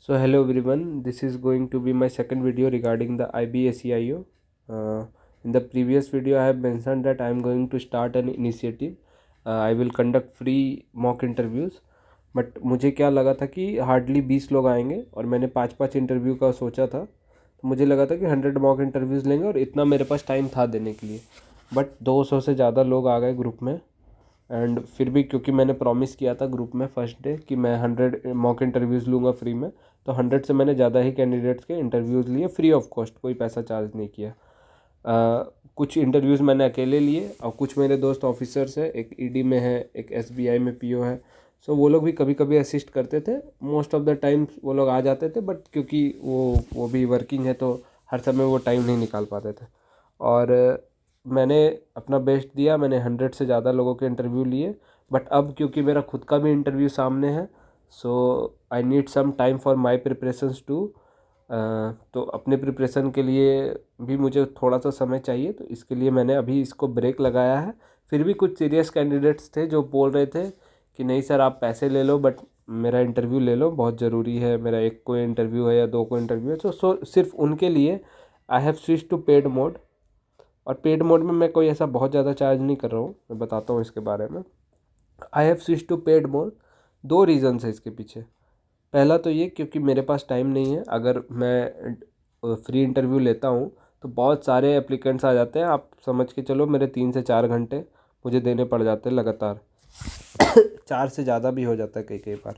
Hello everyone, this is going to be my second video regarding the IBACIO. In the previous video, I have mentioned that I am going to start an initiative. I will conduct free mock interviews. But मुझे क्या लगा था कि hardly 20 लोग आएंगे और मैंने 5-5 interview का सोचा था, तो मुझे लगा था कि 100 मॉक इंटरव्यूज़ लेंगे और इतना मेरे पास टाइम था देने के लिए। बट 200 से ज़्यादा लोग आ गए ग्रुप में। एंड फिर भी क्योंकि मैंने प्रॉमिस किया था ग्रुप में फर्स्ट डे कि मैं 100 मॉक इंटरव्यूज़ लूँगा फ्री में, तो 100 से मैंने ज़्यादा ही कैंडिडेट्स के इंटरव्यूज़ लिए फ्री ऑफ कॉस्ट, कोई पैसा चार्ज नहीं किया। कुछ इंटरव्यूज़ मैंने अकेले लिए और कुछ मेरे दोस्त ऑफिसर्स हैं, एक ईडी में है, एक एसबीआई में पीओ है। सो वो लोग भी कभी कभी असिस्ट करते थे। मोस्ट ऑफ द टाइम वो लोग आ जाते थे, बट क्योंकि वो भी वर्किंग है तो हर समय वो टाइम नहीं निकाल पाते थे। और मैंने अपना बेस्ट दिया, मैंने 100 से ज़्यादा लोगों के इंटरव्यू लिए। बट अब क्योंकि मेरा खुद का भी इंटरव्यू सामने है, so I need some time for my preparations too. तो अपने प्रिपरेशन के लिए भी मुझे थोड़ा सा समय चाहिए, तो इसके लिए मैंने अभी इसको ब्रेक लगाया है। फिर भी कुछ सीरियस कैंडिडेट्स थे जो बोल रहे थे कि नहीं सर आप पैसे ले लो बट मेरा इंटरव्यू ले लो, बहुत ज़रूरी है, मेरा एक को इंटरव्यू है या 2 को इंटरव्यू है। सो सिर्फ उनके लिए I have switch to paid mode. और पेड मोड में मैं कोई ऐसा बहुत ज़्यादा चार्ज नहीं कर रहा हूँ, मैं बताता हूँ इसके बारे में। I have switch to paid mode, 2 reasons है इसके पीछे। पहला तो ये क्योंकि मेरे पास टाइम नहीं है। अगर मैं फ्री इंटरव्यू लेता हूँ तो बहुत सारे एप्लीकेंट्स आ जाते हैं, आप समझ के चलो मेरे 3 से 4 घंटे मुझे देने पड़ जाते हैं लगातार। 4 से ज़्यादा भी हो जाता है कई कई बार,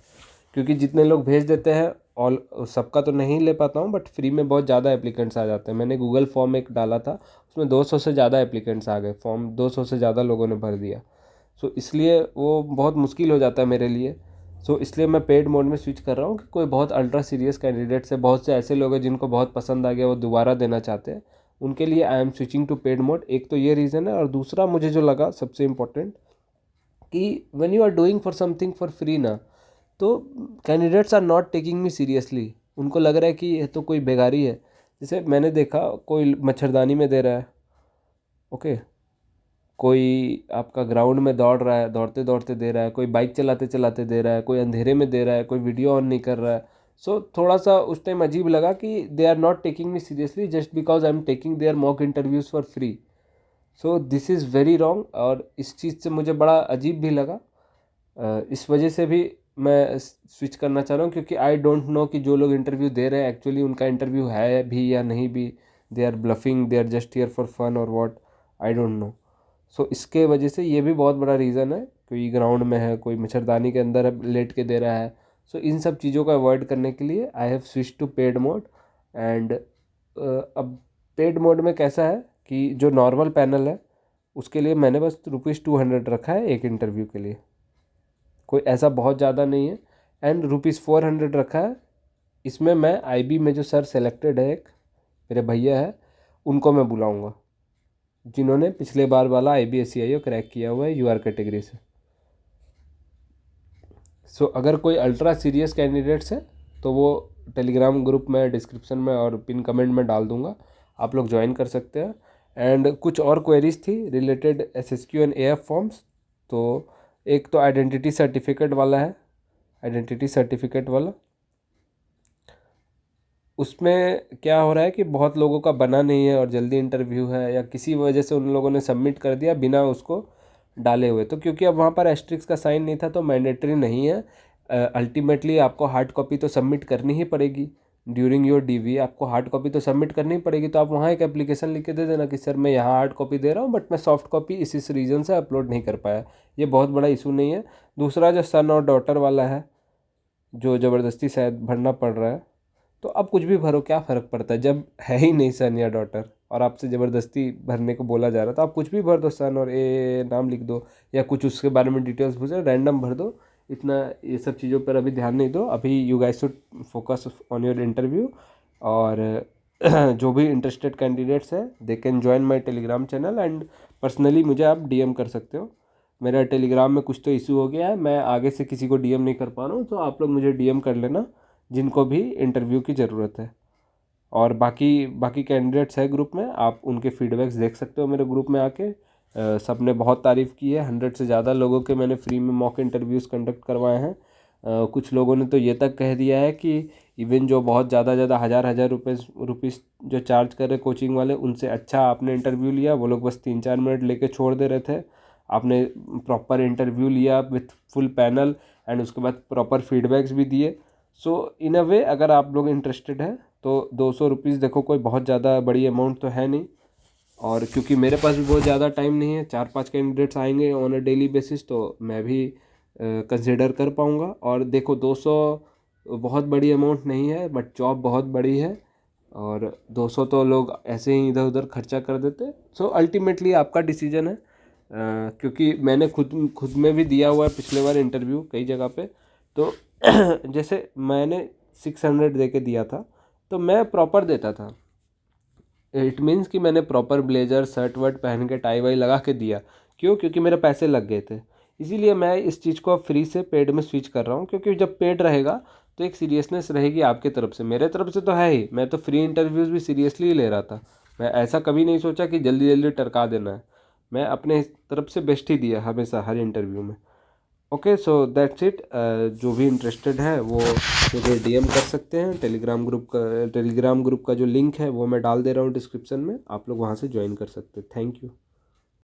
क्योंकि जितने लोग भेज देते हैं ऑल सबका तो नहीं ले पाता हूँ, बट फ्री में बहुत ज़्यादा एप्लीकेंट्स आ जाते हैं। मैंने गूगल फॉर्म एक डाला था, उसमें 200 से ज़्यादा एप्लीकेंट्स आ गए, फॉर्म 200 से ज़्यादा लोगों ने भर दिया। सो इसलिए वो बहुत मुश्किल हो जाता है मेरे लिए। सो इसलिए मैं पेड मोड में स्विच कर रहा हूँ कि कोई बहुत अल्ट्रा सीरियस कैंडिडेट्स है, बहुत से ऐसे लोग हैं जिनको बहुत पसंद आ गया, वो दोबारा देना चाहते हैं, उनके लिए I am switching to paid mode. एक तो ये रीज़न है, और दूसरा मुझे जो लगा सबसे इम्पोर्टेंट कि when you are doing for something for free ना, तो candidates are not taking me seriously. उनको लग रहा है कि ये तो कोई बेगारी है। जैसे मैंने देखा कोई मच्छरदानी में दे रहा है, ओके, कोई आपका ग्राउंड में दौड़ रहा है, दौड़ते दौड़ते दे रहा है, कोई बाइक चलाते चलाते दे रहा है, कोई अंधेरे में दे रहा है, कोई वीडियो ऑन नहीं कर रहा है। सो थोड़ा सा उस टाइम अजीब लगा कि they are not taking me seriously just because I am taking their mock interviews for free. So this is very wrong, और इस चीज़ से मुझे बड़ा अजीब भी लगा। इस वजह से भी मैं स्विच करना चाह रहा हूँ, क्योंकि आई डोंट नो कि जो लोग इंटरव्यू दे रहे हैं एक्चुअली उनका इंटरव्यू है भी या नहीं भी। They are bluffing, they are just here for fun और what, I don't know. So इसके वजह से ये भी बहुत बड़ा रीज़न है, कोई ग्राउंड में है, कोई मच्छरदानी के अंदर लेट के दे रहा है। सो इन सब चीज़ों को अवॉइड करने के लिए I have switch to paid mode. And अब पेड मोड में कैसा है कि जो नॉर्मल पैनल है उसके लिए मैंने बस ₹200 रखा है एक इंटरव्यू के लिए, कोई ऐसा बहुत ज़्यादा नहीं है। एंड ₹400 रखा है, इसमें मैं आईबी में जो सर सेलेक्टेड है, एक मेरे भैया है, उनको मैं बुलाऊंगा जिन्होंने पिछले बार वाला IBACIO क्रैक किया हुआ है यूआर कैटेगरी से। सो अगर कोई अल्ट्रा सीरियस कैंडिडेट्स है तो वो टेलीग्राम ग्रुप में डिस्क्रिप्शन में और पिन कमेंट में डाल दूंगा, आप लोग ज्वाइन कर सकते हैं। एंड कुछ और क्वेरीज थी related SSQ and AF forms. तो एक तो आइडेंटिटी सर्टिफिकेट वाला है, आइडेंटिटी सर्टिफिकेट वाला, उसमें क्या हो रहा है कि बहुत लोगों का बना नहीं है और जल्दी इंटरव्यू है, या किसी वजह से उन लोगों ने सबमिट कर दिया बिना उसको डाले हुए। तो क्योंकि अब वहाँ पर एस्ट्रिक्स का साइन नहीं था तो मैंडेटरी नहीं है। अल्टीमेटली आपको हार्ड कॉपी तो सबमिट करनी ही पड़ेगी ड्यूरिंग योर DV, आपको हार्ड कॉपी तो सबमिट करनी ही पड़ेगी। तो आप वहाँ एक एप्लीकेशन लिख के दे देना कि सर मैं यहाँ हार्ड कॉपी दे रहा हूँ बट मैं सॉफ्ट कॉपी इस रीज़न से अपलोड नहीं कर पाया। ये बहुत बड़ा इशू नहीं है। दूसरा जो सन और डॉटर वाला है, जो ज़बरदस्ती शायद भरना पड़ रहा है, तो अब कुछ भी भरो, क्या फ़र्क पड़ता है जब है ही नहीं सन या डॉटर और आपसे ज़बरदस्ती भरने को बोला जा रहा है। तो आप कुछ भी भर दो, सन और ए नाम लिख दो, या कुछ उसके बारे में डिटेल्स पूछो, रैंडम भर दो। इतना ये सब चीज़ों पर अभी ध्यान नहीं दो। अभी you guys should focus on your interview. और जो भी इंटरेस्टेड कैंडिडेट्स हैं they can join my Telegram channel, and personally मुझे आप DM कर सकते हो। मेरा टेलीग्राम में कुछ तो इशू हो गया है, मैं आगे से किसी को DM नहीं कर पा रहा हूँ, तो आप लोग मुझे DM कर लेना जिनको भी इंटरव्यू की ज़रूरत है। और बाकी बाकी कैंडिडेट्स है ग्रुप में, आप उनके फीडबैक्स देख सकते हो मेरे ग्रुप में आके। सब ने बहुत तारीफ़ की है, 100 से ज़्यादा लोगों के मैंने फ्री में मॉक इंटरव्यूज़ कंडक्ट करवाए हैं। कुछ लोगों ने तो ये तक कह दिया है कि इवन जो बहुत ज़्यादा हज़ार रुपीज़ जो चार्ज कर रहे कोचिंग वाले, उनसे अच्छा आपने इंटरव्यू लिया। वो लोग बस 3-4 मिनट लेके छोड़ दे रहे थे। आपने प्रॉपर इंटरव्यू लिया विथ फुल पैनल एंड उसके बाद प्रॉपर फीडबैक्स भी दिए। सो इन अ वे अगर आप लोग इंटरेस्टेड हैं तो 200 रुपीज़ देखो कोई बहुत ज़्यादा बड़ी अमाउंट तो है नहीं। और क्योंकि मेरे पास भी बहुत ज़्यादा टाइम नहीं है, 4-5 कैंडिडेट्स आएंगे ऑन अ डेली बेसिस, तो मैं भी कंसिडर कर पाऊँगा। और देखो 200 बहुत बड़ी अमाउंट नहीं है, बट जॉब बहुत बड़ी है और 200 तो लोग ऐसे ही इधर उधर खर्चा कर देते। सो अल्टीमेटली आपका डिसीजन है। क्योंकि मैंने खुद में भी दिया हुआ है पिछले बार इंटरव्यू कई जगह पे। तो जैसे मैंने 600 दे के दिया था, तो मैं प्रॉपर देता था। इट मीन्स कि मैंने प्रॉपर ब्लेजर शर्ट वर्ट पहन के टाई वाई लगा के दिया। क्यों? क्योंकि मेरे पैसे लग गए थे। इसीलिए मैं इस चीज़ को अब फ्री से पेड में स्विच कर रहा हूँ, क्योंकि जब पेड रहेगा तो एक सीरियसनेस रहेगी आपके तरफ से। मेरे तरफ से तो है ही, मैं तो फ्री इंटरव्यूज़ भी सीरियसली ही ले रहा था। मैं ऐसा कभी नहीं सोचा कि जल्दी जल्दी टरका देना है। मैं अपने तरफ से बेस्ट ही दिया हमेशा हर इंटरव्यू में। Okay, so that's it. जो भी इंटरेस्टेड है वो मुझे डीएम कर सकते हैं। टेलीग्राम ग्रुप का जो लिंक है वो मैं डाल दे रहा हूँ डिस्क्रिप्शन में, आप लोग वहाँ से ज्वाइन कर सकते हैं। Thank you.